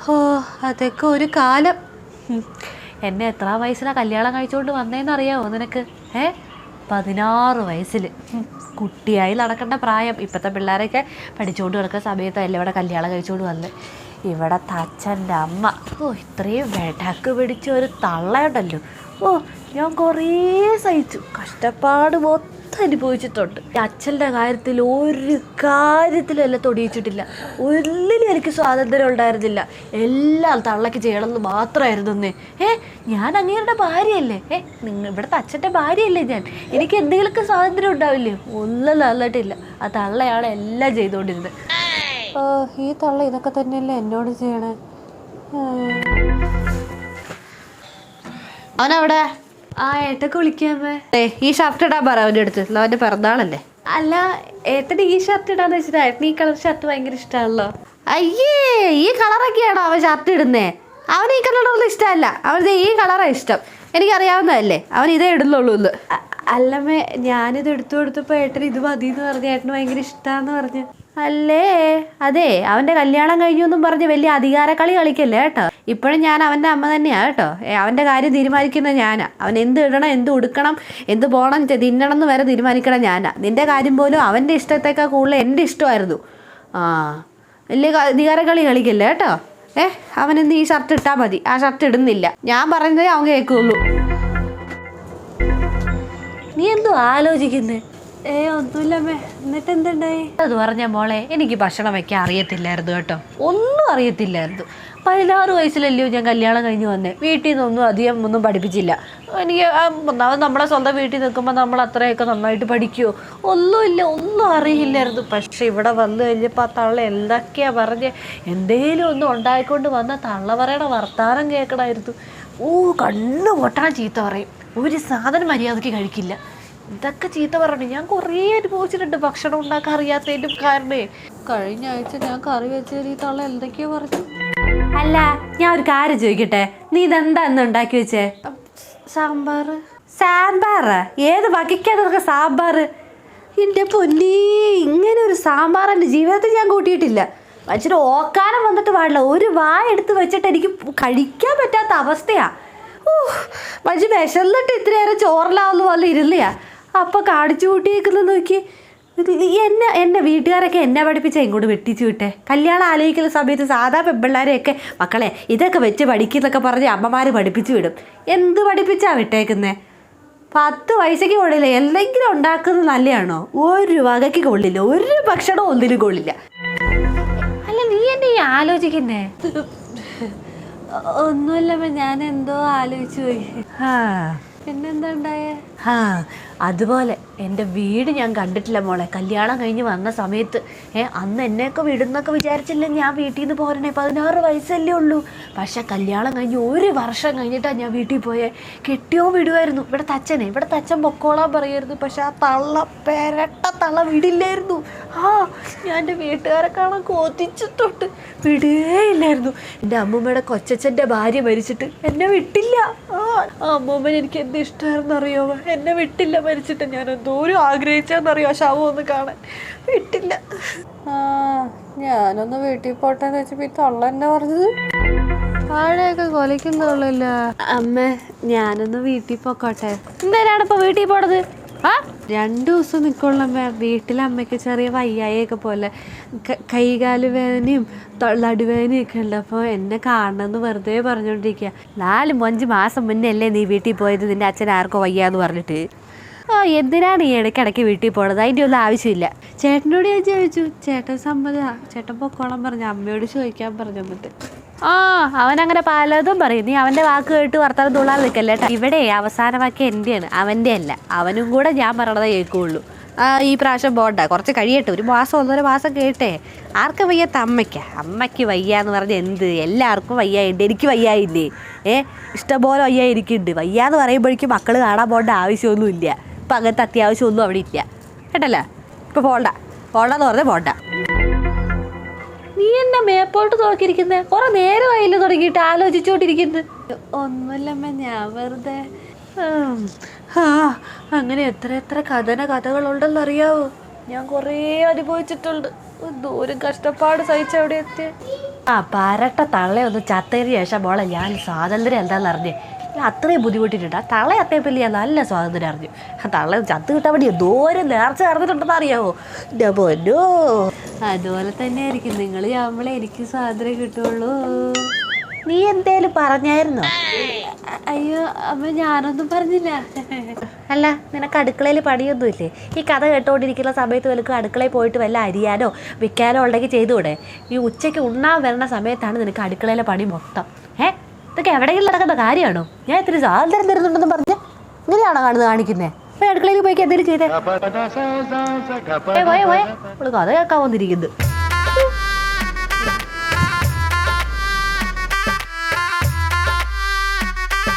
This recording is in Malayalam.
ഓ അതൊക്കെ ഒരു കാലം. എന്നെ എത്ര വയസ്സിലാണ് കല്യാണം കഴിച്ചുകൊണ്ട് വന്നേന്നറിയാമോ നിനക്ക്? 16 വയസ്സിൽ കുട്ടിയായി നടക്കേണ്ട പ്രായം. ഇപ്പോഴത്തെ പിള്ളേരൊക്കെ പഠിച്ചുകൊണ്ട് കിടക്കുന്ന സമയത്തല്ലേ ഇവിടെ കല്യാണം കഴിച്ചുകൊണ്ട് വന്നത്. ഇവിടത്തെ അച്ഛൻ്റെ അമ്മ ഇത്രയും വെടക്ക് പിടിച്ച ഒരു തള്ളയുണ്ടല്ലോ. ഞാൻ കുറേ സഹിച്ചു, കഷ്ടപ്പാട് മൊത്തം അനുഭവിച്ചിട്ടുണ്ട്. അച്ഛൻ്റെ കാര്യത്തിൽ ഒരു കാര്യത്തിലും തൊടിയിച്ചിട്ടില്ല. ഒന്നിനും എനിക്ക് സ്വാതന്ത്ര്യം ഉണ്ടായിരുന്നില്ല. എല്ലാം തള്ളക്ക് ചെയ്യണമെന്ന് മാത്രമായിരുന്നു. ഞാൻ അങ്ങേരുടെ ഭാര്യയല്ലേ? ഇവിടുത്തെ അച്ഛൻ്റെ ഭാര്യയല്ലേ ഞാൻ? എനിക്ക് എന്തെങ്കിലുമൊക്കെ സ്വാതന്ത്ര്യം ഉണ്ടാവില്ലേ? ഒന്നും നല്ലതായിട്ടില്ല. ആ തള്ളയാണ് എല്ലാം ചെയ്തുകൊണ്ടിരുന്നത്. ഈ തള്ള ഇതൊക്കെ തന്നെയല്ലേ എന്നോട് ചെയ്യണേ. അവനവിടെ ഏട്ടൊക്കെ വിളിക്കാമേ. ഈ ഷർട്ട് ഇടാൻ പറ അവൻ്റെ അടുത്ത്. അവൻ്റെ പിറന്നാളല്ലേ. അല്ല ഏട്ടന് ഈ ഷർട്ട് ഇടാന്ന് വെച്ചിട്ട് ഏട്ടന് ഈ കളർ ഷർട്ട് ഭയങ്കര ഇഷ്ടമാണല്ലോ. അയ്യേ, ഈ കളറൊക്കെയാണോ അവൻ ഷർട്ട് ഇടുന്നേ? അവന് ഈ കളറൊന്നും ഇഷ്ടമല്ല. അവന് ഈ കളറാണ് ഇഷ്ടം. എനിക്കറിയാവുന്നതല്ലേ, അവൻ ഇതേ ഇടുന്നുള്ളൂ എന്ന്. അല്ലമ്മേ, ഞാനിത് എടുത്തു കൊടുത്തപ്പോൾ ഏട്ടൻ ഇത് മതി എന്ന് പറഞ്ഞ് ഏട്ടന് ഭയങ്കര ഇഷ്ടമാന്ന് പറഞ്ഞു. അല്ലേ, അതെ അവൻ്റെ കല്യാണം കഴിഞ്ഞു എന്നും പറഞ്ഞ് വലിയ അധികാരക്കളി കളിക്കല്ലേ കേട്ടോ. ഇപ്പോഴും ഞാൻ അവൻ്റെ അമ്മ തന്നെയാണ് കേട്ടോ. അവൻ്റെ കാര്യം തീരുമാനിക്കുന്നത് ഞാനാ. അവൻ എന്ത് ഇടണം, എന്ത് ഉടുക്കണം, എന്ത് പോകണം, തിന്നണം എന്ന് വരെ തീരുമാനിക്കണം ഞാനാ. നിൻ്റെ കാര്യം പോലും അവൻ്റെ ഇഷ്ടത്തേക്കാൾ കൂടുതൽ എൻ്റെ ഇഷ്ടമായിരുന്നു. വലിയ അധികാരക്കളി കളിക്കല്ലേ കേട്ടോ. അവനെന്ത് ഈ ഷർട്ട് ഇട്ടാൽ മതി. ആ ഷർട്ട് ഇടുന്നില്ല. ഞാൻ പറയുന്നതേ അവൻ കേൾക്കുള്ളൂ. നീ എന്തോ ആലോചിക്കുന്നേ? ഒന്നുമില്ലമ്മേ. എന്നിട്ട് എന്തുണ്ടായി? അത് പറഞ്ഞ മോളെ, എനിക്ക് ഭക്ഷണം വയ്ക്കാൻ അറിയത്തില്ലായിരുന്നു കേട്ടോ. ഒന്നും അറിയത്തില്ലായിരുന്നു. 16 വയസ്സിലല്ലയോ ഞാൻ കല്യാണം കഴിഞ്ഞ് വന്നേ. വീട്ടിൽ നിന്നൊന്നും അധികം ഒന്നും പഠിപ്പിച്ചില്ല. എനിക്ക് നമ്മളെ സ്വന്തം വീട്ടിൽ നിൽക്കുമ്പോൾ നമ്മൾ അത്രയൊക്കെ നന്നായിട്ട് പഠിക്കുമോ? ഒന്നുമില്ല, ഒന്നും അറിയില്ലായിരുന്നു. പക്ഷെ ഇവിടെ വന്നു കഴിഞ്ഞപ്പോൾ ആ തള്ള എന്തൊക്കെയാണ് പറഞ്ഞ് എന്തേലും ഒന്നും ഉണ്ടായിക്കൊണ്ട് വന്ന തള്ള പറയണ വർത്താനം കേൾക്കണമായിരുന്നു. കണ്ണു പൊട്ടാൻ ചീത്ത പറയും. ഒരു സാധനം മര്യാദയ്ക്ക് കഴിക്കില്ല. ഇതൊക്കെ ചീത്ത പറഞ്ഞു. ഞാൻ കുറേ അനുഭവിച്ചിട്ടുണ്ട് ഭക്ഷണം ഉണ്ടാക്കാൻ അറിയാത്തതിൻ്റെ കാരണേ. കഴിഞ്ഞ ആഴ്ച ഞാൻ കറി വെച്ചത് ഈ തള്ള എന്തൊക്കെയോ പറഞ്ഞു. അല്ല, ഞാൻ ഒരു കാര്യം ചോദിക്കട്ടെ, നീ ഇതെന്താ ഇന്ന് ഉണ്ടാക്കി വെച്ചേ? സാമ്പാർ. സാമ്പാറാ? ഏത് വകയ്ക്കാതൊക്കെ സാമ്പാർ? എൻ്റെ പൊന്നീ, ഇങ്ങനെ ഒരു സാമ്പാർ എൻ്റെ ജീവിതത്തിൽ ഞാൻ കൂട്ടിയിട്ടില്ല. മനുഷ്യന് ഓക്കാനം വന്നിട്ട് പാടില്ല. ഒരു വായ എടുത്ത് വെച്ചിട്ട് എനിക്ക് കഴിക്കാൻ പറ്റാത്ത അവസ്ഥയാണ്. മനുഷ്യൻ വിശന്നിട്ട് ഇത്രയേറെ ചോറിലാവുന്ന പോലെ ഇരുന്നിയാ. അപ്പോൾ കാണിച്ചു കൂട്ടിയേക്കുന്നത് നോക്കി. എന്നെ വീട്ടുകാരൊക്കെ എന്നെ പഠിപ്പിച്ചാൽ ഇങ്ങോട്ട് വെട്ടിച്ചു വിട്ടേ. കല്യാണം ആലോചിക്കുന്ന സമയത്ത് സാധാ പെൺപിള്ളേരെയൊക്കെ മക്കളെ ഇതൊക്കെ വെച്ച് പഠിക്കുന്നൊക്കെ പറഞ്ഞ് അമ്മമാർ പഠിപ്പിച്ചു വിടും. എന്ത് പഠിപ്പിച്ചാണ് വിട്ടേക്കുന്നത്? 10 വയസ്സേക്ക് കൊള്ളില്ല. എന്തെങ്കിലും ഉണ്ടാക്കുന്നത് നല്ലതാണോ? ഒരു വകയ്ക്ക് കൊള്ളില്ല. ഒരു ഭക്ഷണം ഒന്നിനും കൊള്ളില്ല. അല്ല, നീ എന്നെ ഈ ആലോചിക്കുന്നേ? ഒന്നുമില്ലമ്മ, ഞാൻ എന്തോ ആലോചിച്ചു പോയി. പിന്നെന്താ ഉണ്ടായേ? അതുപോലെ എൻ്റെ വീട് ഞാൻ കണ്ടിട്ടില്ല മോളെ. കല്യാണം കഴിഞ്ഞ് വന്ന സമയത്ത് അന്ന് എന്നെയൊക്കെ വിടുന്നൊക്കെ വിചാരിച്ചില്ലേ ഞാൻ വീട്ടിൽ നിന്ന് പോരണേ. 16 വയസ്സല്ലേ ഉള്ളൂ. പക്ഷെ കല്യാണം കഴിഞ്ഞ് 1 വർഷം കഴിഞ്ഞിട്ടാണ് ഞാൻ വീട്ടിൽ പോയേ. കെട്ടിയോ വിടുമായിരുന്നു. ഇവിടുത്തെ അച്ഛൻ പൊക്കോളാൻ പറയുമായിരുന്നു. പക്ഷെ ആ തള്ള പെരട്ട തള്ള വിടില്ലായിരുന്നു. ഞാൻ എൻ്റെ വീട്ടുകാരെ കാണാൻ കൊതിച്ചിട്ടുണ്ട്. വിടുകയില്ലായിരുന്നു. എൻ്റെ അമ്മൂമ്മയുടെ കൊച്ചച്ഛൻ്റെ ഭാര്യ മരിച്ചിട്ട് എന്നെ വിട്ടില്ല. അമ്മൂമ്മ എനിക്ക് എന്ത് ഇഷ്ടമായിരുന്നു അറിയാമോ? എന്നെ വിട്ടില്ല. മരിച്ചിട്ട് ഞാൻ എന്തോരം ആഗ്രഹിച്ചെന്നറിയോ ശവം ഒന്ന് കാണാൻ. വിട്ടില്ല. ഞാനൊന്ന് വീട്ടിൽ പോട്ടെന്ന് വെച്ചപ്പോ ഈ തള്ള എന്നെ പറഞ്ഞത് താഴെയൊക്കെ കൊലയ്ക്കുന്നുള്ളില്ല. അമ്മ, ഞാനൊന്ന് വീട്ടിൽ പോക്കോട്ടെ. എന്തേരാണ് ഇപ്പൊ വീട്ടിൽ പോണത്? 2 ദിവസം നിൽക്കുള്ളമ്മ. വീട്ടിലെ അമ്മയ്ക്ക് ചെറിയ വയ്യായൊക്കെ പോലെ കൈകാല് വേദനയും നടുവേദനയും ഒക്കെ ഉണ്ട്. അപ്പോൾ എന്നെ കാണണമെന്ന് വെറുതെ പറഞ്ഞുകൊണ്ടിരിക്കുക. 4-5 മാസം മുന്നേ അല്ലേ നീ വീട്ടിൽ പോയത്? നിൻ്റെ അച്ഛൻ ആർക്കോ വയ്യാന്ന് പറഞ്ഞിട്ട്. എന്തിനാണ് ഈ ഇടയ്ക്കിടയ്ക്ക് വീട്ടിൽ പോണത്? അതിൻ്റെ ഒന്നും ആവശ്യമില്ല. ചേട്ടനോട് ഞാൻ ചോദിച്ചു. ചേട്ടൻ സമ്മതമാണ്. ചേട്ടൻ പൊക്കോളം പറഞ്ഞു. അമ്മയോട് ചോദിക്കാൻ പറഞ്ഞു. എന്നിട്ട് അവനങ്ങനെ പലതും പറയും. നീ അവൻ്റെ വാക്ക് കേട്ട് വർത്തമാനം തുള്ളാൻ നിൽക്കല്ലേ. ഇവിടെ അവസാനമാക്കി എൻ്റെയാണ്, അവൻ്റെ അല്ല. അവനും കൂടെ ഞാൻ പറയണതേ കേൾക്കുകയുള്ളൂ. ഈ പ്രാവശ്യം പോണ്ട, കുറച്ച് കഴിയട്ടെ. 1 മാസം 1.5 മാസം കേട്ടെ. ആർക്കും വയ്യാത്ത അമ്മയ്ക്ക് വയ്യാന്ന് പറഞ്ഞ് എന്ത്? എല്ലാവർക്കും വയ്യായിട്ടുണ്ട്. എനിക്ക് വയ്യായില്ലേ? ഇഷ്ടംപോലെ വയ്യായിരിക്കുന്നുണ്ട്. വയ്യാന്ന് പറയുമ്പോഴേക്കും മക്കൾ കാണാൻ പോകേണ്ട ആവശ്യമൊന്നുമില്ല. ഇപ്പം അങ്ങനത്തെ അത്യാവശ്യമൊന്നും അവിടെ ഇല്ല കേട്ടല്ലോ. ഇപ്പം പോണ്ടെന്ന് പറഞ്ഞാൽ പോണ്ട. നീ എന്നെ മേപ്പോട്ട് നോക്കിയിരിക്കുന്നത്? കുറെ നേരമായില്ല തുടങ്ങിയിട്ട് ആലോചിച്ചോണ്ടിരിക്കുന്നത്. ഒന്നുമില്ലമ്മ, ഞാൻ വെറുതെ. അങ്ങനെ എത്ര കഥകളുണ്ടെന്നറിയാവോ? ഞാൻ കുറേ അനുഭവിച്ചിട്ടുണ്ട്. ദൂരം കഷ്ടപ്പാട് സഹിച്ച അവിടെ എത്തി. ആ പരട്ട തള്ളയൊന്ന് ചത്തതിന് ശേഷം മോളെ ഞാൻ സ്വാതന്ത്ര്യം എന്താണെന്ന് അറിഞ്ഞേ. അത്രയും ബുദ്ധിമുട്ടിട്ടുണ്ട്. ആ തള്ള അത്തേപ്പല്ലേ ഞാൻ നല്ല സ്വാതന്ത്ര്യം അറിഞ്ഞു. ആ തള്ള ചത്ത് കിട്ടാൻ വേണ്ടി ദൂരം നേർച്ച നടന്നിട്ടുണ്ടെന്ന് അറിയാമോ എൻ്റെ പൊന്നോ. അതുപോലെ തന്നെ ആയിരിക്കും നിങ്ങൾ നമ്മളെ എനിക്ക് സ്വാതന്ത്ര്യം കിട്ടുള്ളൂ. നീ എന്തേലും പറഞ്ഞായിരുന്നോ? അയ്യോ അമ്മ ഞാനൊന്നും പറഞ്ഞില്ല. അല്ല നിനക്ക് അടുക്കളയിൽ പണിയൊന്നുമില്ലേ? ഈ കഥ കേട്ടോണ്ടിരിക്കുന്ന സമയത്ത് വല്ലതും അടുക്കളയിൽ പോയിട്ട് വല്ല അരിയാനോ വിൽക്കാനോ ഉണ്ടെങ്കിൽ ചെയ്തുകൂടെ? ഈ ഉച്ചയ്ക്ക് ഉണ്ണാൻ വരുന്ന സമയത്താണ് നിനക്ക് അടുക്കളയിലെ പണി മൊത്തം. ഇതൊക്കെ എവിടെയെങ്കിലും നടക്കുന്ന കാര്യമാണോ? ഞാൻ ഇത്തിരി സ്വാതന്ത്ര്യം തരുന്നുണ്ടെന്ന് പറഞ്ഞ് ഇങ്ങനെയാണോ കാണിക്കുന്നത്? പോയി അടുക്കളയിൽ പോയി എന്തെങ്കിലും ചെയ്തേ. പോയെ കഥ കേൾക്കാൻ വന്നിരിക്കുന്നത്.